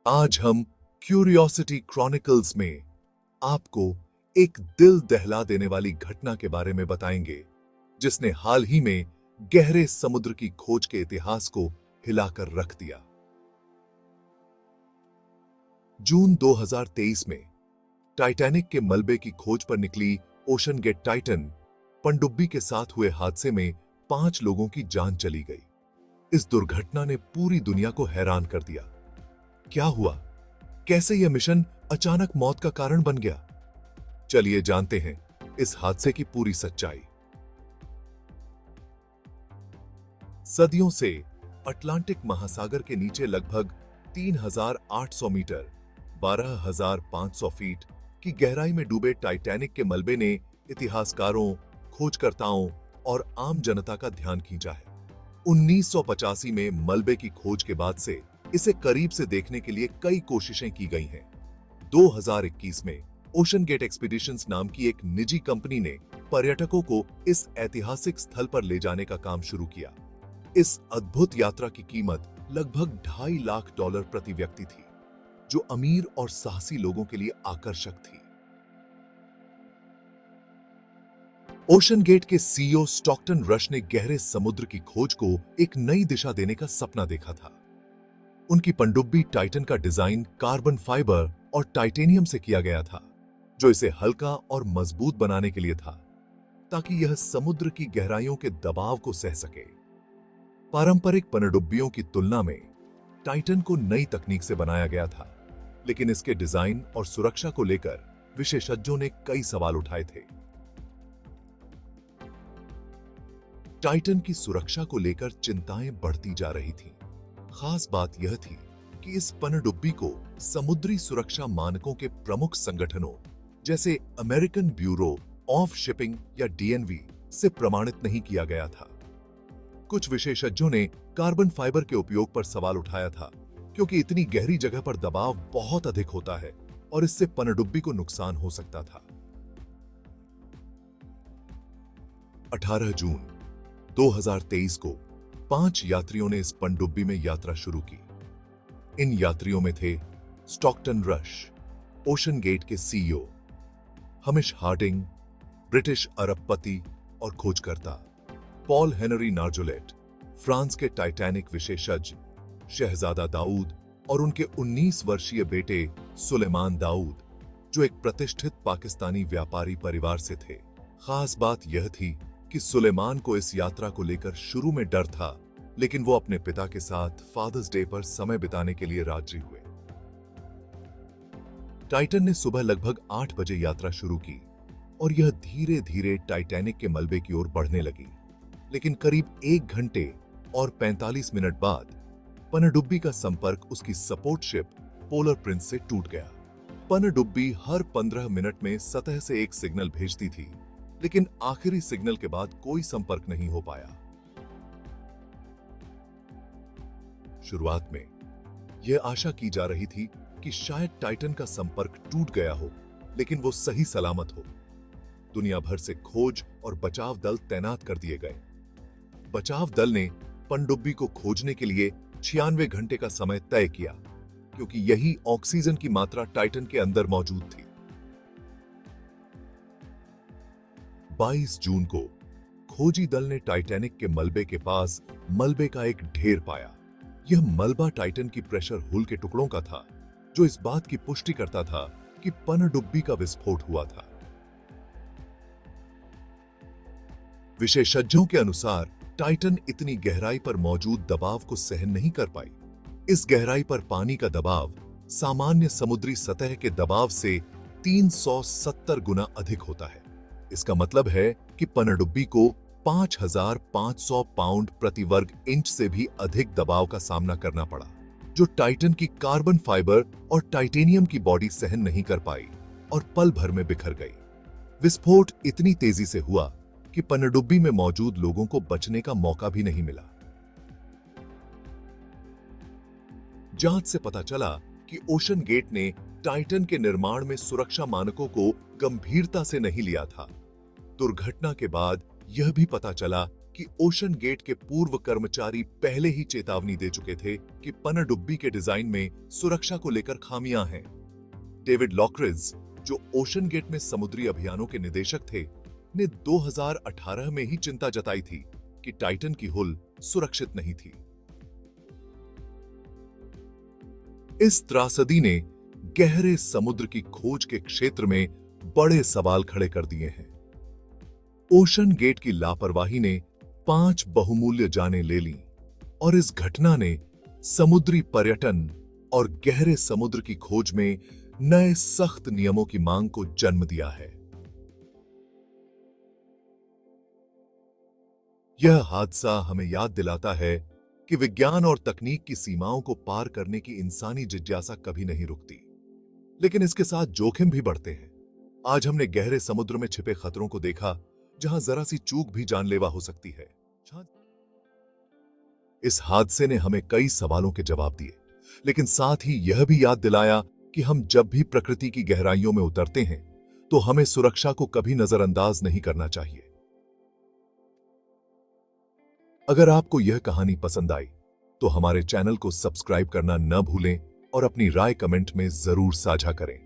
आज हम curiosity chronicles में आपको एक दिल दहला देने वाली घटना के बारे में बताएंगे जिसने हाल ही में गहरे समुद्र की खोज के इतिहास को हिलाकर रख दिया। जून 2023 में टाइटैनिक के मलबे की खोज पर निकली ओशन गेट टाइटन पनडुब्बी के साथ हुए हादसे में 5 लोगों की जान चली गई। इस दुर्घटना ने पूरी दुनिया को हैरान कर दिया। क्या हुआ? कैसे यह मिशन अचानक मौत का कारण बन गया? चलिए जानते हैं इस हादसे की पूरी सच्चाई। सदियों से अटलांटिक महासागर के नीचे लगभग 3,800 मीटर 12,500 फीट की गहराई में डूबे टाइटैनिक के मलबे ने इतिहासकारों, खोजकर्ताओं और आम जनता का ध्यान खींचा है। 1985 में मलबे की खोज के बाद से इसे करीब से देखने के लिए कई कोशिशें की गई हैं। 2021 में ओशन गेट एक्सपीडिशंस नाम की एक निजी कंपनी ने पर्यटकों को इस ऐतिहासिक स्थल पर ले जाने का काम शुरू किया। इस अद्भुत यात्रा की कीमत लगभग $2.5 लाख प्रति व्यक्ति थी, जो अमीर और साहसी लोगों के लिए आकर्षक थी। ओशन गेट के सीईओ स्टॉकटन रश ने गहरे समुद्र की खोज को एक नई दिशा देने का सपना देखा था। उनकी पनडुब्बी टाइटन का डिजाइन कार्बन फाइबर और टाइटेनियम से किया गया था, जो इसे हल्का और मजबूत बनाने के लिए था, ताकि यह समुद्र की गहराइयों के दबाव को सह सके। पारंपरिक पनडुब्बियों की तुलना में टाइटन को नई तकनीक से बनाया गया था, लेकिन इसके डिजाइन और सुरक्षा को लेकर विशेषज्ञों ने कई सवाल उठाए थे। टाइटन की सुरक्षा को लेकर चिंताएं बढ़ती जा रही थीं। खास बात यह थी कि इस पनडुब्बी को समुद्री सुरक्षा मानकों के प्रमुख संगठनों जैसे अमेरिकन ब्यूरो ऑफ शिपिंग या डीएनवी से प्रमाणित नहीं किया गया था। कुछ विशेषज्ञों ने कार्बन फाइबर के उपयोग पर सवाल उठाया था, क्योंकि इतनी गहरी जगह पर दबाव बहुत अधिक होता है और इससे पनडुब्बी को नुकसान हो सकता था। 18 जून 2023 को 5 यात्रियों ने इस पनडुब्बी में यात्रा शुरू की। इन यात्रियों में थे स्टॉकटन रश, ओशन गेट के सीईओ, हमिश हार्डिंग, ब्रिटिश अरबपति और खोजकर्ता, पॉल हेनरी नार्जोलेट, फ्रांस के टाइटैनिक विशेषज्ञ, शहजादा दाऊद और उनके 19 वर्षीय बेटे सुलेमान दाऊद, जो एक प्रतिष्ठित पाकिस्तानी व्यापारी परिवार से थे। खास बात यह थी कि सुलेमान को इस यात्रा को लेकर शुरू में डर था, लेकिन वो अपने पिता के साथ फादर्स डे पर समय बिताने के लिए राजी हुए। टाइटन ने सुबह लगभग 8 बजे यात्रा शुरू की और यह धीरे धीरे टाइटैनिक के मलबे की ओर बढ़ने लगी, लेकिन करीब 1 घंटे और 45 मिनट बाद पनडुब्बी का संपर्क उसकी सपोर्ट शिप पोलर प्रिंस से टूट गया। पनडुब्बी हर 15 मिनट में सतह से एक सिग्नल भेजती थी, लेकिन आखिरी सिग्नल के बाद कोई संपर्क नहीं हो पाया। शुरुआत में यह आशा की जा रही थी कि शायद टाइटन का संपर्क टूट गया हो, लेकिन वो सही सलामत हो। दुनिया भर से खोज और बचाव दल तैनात कर दिए गए। बचाव दल ने पनडुब्बी को खोजने के लिए 96 घंटे का समय तय किया, क्योंकि यही ऑक्सीजन की मात्रा टाइटन के अंदर मौजूद थी। 22 जून को खोजी दल ने टाइटैनिक के मलबे के पास मलबे का एक ढेर पाया। यह मलबा टाइटन की प्रेशर हुल के टुकड़ों का था, जो इस बात की पुष्टि करता था कि पनडुब्बी का विस्फोट हुआ था। विशेषज्ञों के अनुसार टाइटन इतनी गहराई पर मौजूद दबाव को सहन नहीं कर पाई। इस गहराई पर पानी का दबाव सामान्य समुद्री सतह के दबाव से 370 गुना अधिक होता है। इसका मतलब है कि पनडुब्बी को 5,500 पाउंड प्रति वर्ग इंच से भी अधिक दबाव का सामना करना पड़ा, जो टाइटन की कार्बन फाइबर और टाइटेनियम की बॉडी सहन नहीं कर पाई और पल भर में बिखर गई। विस्फोट इतनी तेजी से हुआ कि पनडुब्बी में मौजूद लोगों को बचने का मौका भी नहीं मिला। जांच से पता चला कि ओशन गेट ने टाइटन के निर्माण में सुरक्षा मानकों को गंभीरता से नहीं लिया था। दुर्घटना के बाद यह भी पता चला कि ओशन गेट के पूर्व कर्मचारी पहले ही चेतावनी दे चुके थे कि पनडुब्बी के डिजाइन में सुरक्षा को लेकर खामियां हैं। डेविड लॉकरिज, जो ओशन गेट में समुद्री अभियानों के निदेशक थे, ने 2018 में ही चिंता जताई थी कि टाइटन की हुल सुरक्षित नहीं थी। इस त्रासदी ने गहरे समुद्र की खोज के क्षेत्र में बड़े सवाल खड़े कर दिए हैं। ओशन गेट की लापरवाही ने 5 बहुमूल्य जानें ले लीं और इस घटना ने समुद्री पर्यटन और गहरे समुद्र की खोज में नए सख्त नियमों की मांग को जन्म दिया है। यह हादसा हमें याद दिलाता है कि विज्ञान और तकनीक की सीमाओं को पार करने की इंसानी जिज्ञासा कभी नहीं रुकती, लेकिन इसके साथ जोखिम भी बढ़ते हैं। आज हमने गहरे समुद्र में छिपे खतरों को देखा, जहां जरा सी चूक भी जानलेवा हो सकती है। इस हादसे ने हमें कई सवालों के जवाब दिए, लेकिन साथ ही यह भी याद दिलाया कि हम जब भी प्रकृति की गहराइयों में उतरते हैं, तो हमें सुरक्षा को कभी नजरअंदाज नहीं करना चाहिए। अगर आपको यह कहानी पसंद आई, तो हमारे चैनल को सब्सक्राइब करना न भूलें और अपनी राय कमेंट में जरूर साझा करें।